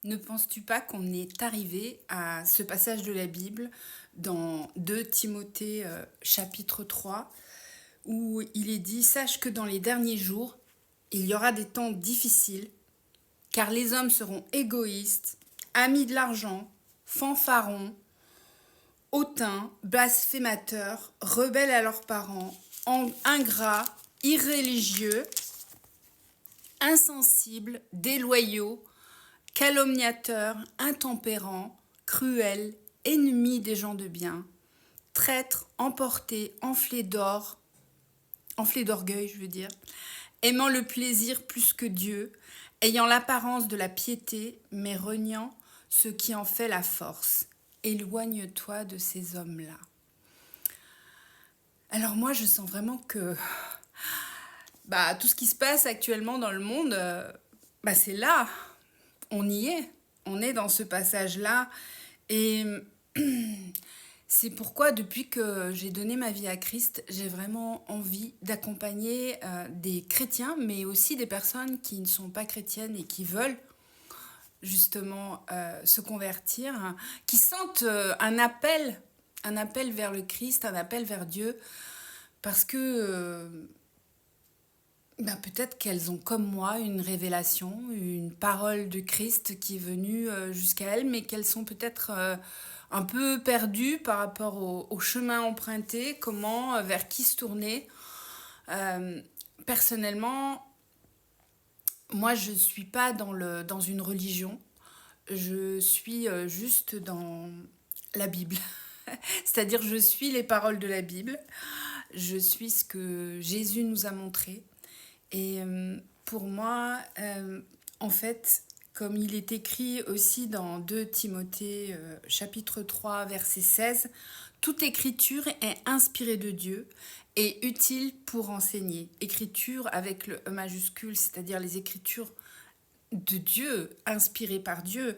Ne penses-tu pas qu'on est arrivé à ce passage de la Bible dans 2 Timothée chapitre 3 où il est dit: Sache que dans les derniers jours, il y aura des temps difficiles, car les hommes seront égoïstes, amis de l'argent, fanfarons, hautains, blasphémateurs, rebelles à leurs parents, ingrats, irréligieux, insensibles, déloyaux, calomniateurs, intempérants, cruels, ennemis des gens de bien, traîtres, emportés, enflés d'orgueil, aimant le plaisir plus que Dieu, ayant l'apparence de la piété, mais reniant ce qui en fait la force. Éloigne-toi de ces hommes-là. Alors moi, je sens vraiment que tout ce qui se passe actuellement dans le monde, c'est là. On y est. On est dans ce passage-là. Et c'est pourquoi, depuis que j'ai donné ma vie à Christ, j'ai vraiment envie d'accompagner des chrétiens, mais aussi des personnes qui ne sont pas chrétiennes et qui veulent justement se convertir, qui sentent un appel vers le Christ, un appel vers Dieu, parce que peut-être qu'elles ont comme moi une révélation, une parole de Christ qui est venue jusqu'à elles, mais qu'elles sont peut-être un peu perdues par rapport au chemin emprunté, comment, vers qui se tourner. Personnellement, moi je ne suis pas dans une religion, je suis juste dans la Bible. C'est-à-dire je suis les paroles de la Bible, je suis ce que Jésus nous a montré. Et pour moi, en fait, comme il est écrit aussi dans 2 Timothée chapitre 3 verset 16, toute écriture est inspirée de Dieu et utile pour enseigner. Écriture avec le E majuscule, c'est-à-dire les écritures de Dieu, inspirées par Dieu.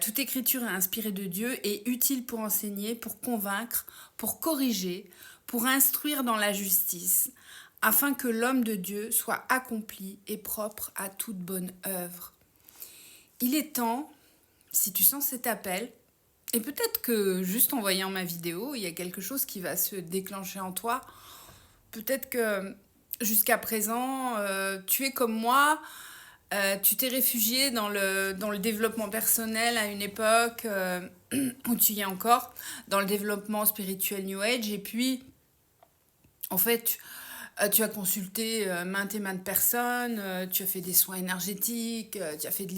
Toute écriture est inspirée de Dieu et utile pour enseigner, pour convaincre, pour corriger, pour instruire dans la justice, afin que l'homme de Dieu soit accompli et propre à toute bonne œuvre. Il est temps, si tu sens cet appel, et peut-être que juste en voyant ma vidéo, il y a quelque chose qui va se déclencher en toi. Peut-être que jusqu'à présent, tu es comme moi, tu t'es réfugié dans le développement personnel à une époque où tu y es encore, dans le développement spirituel New Age, et puis en fait, tu as consulté maintes et maintes personnes, tu as fait des soins énergétiques, tu as fait de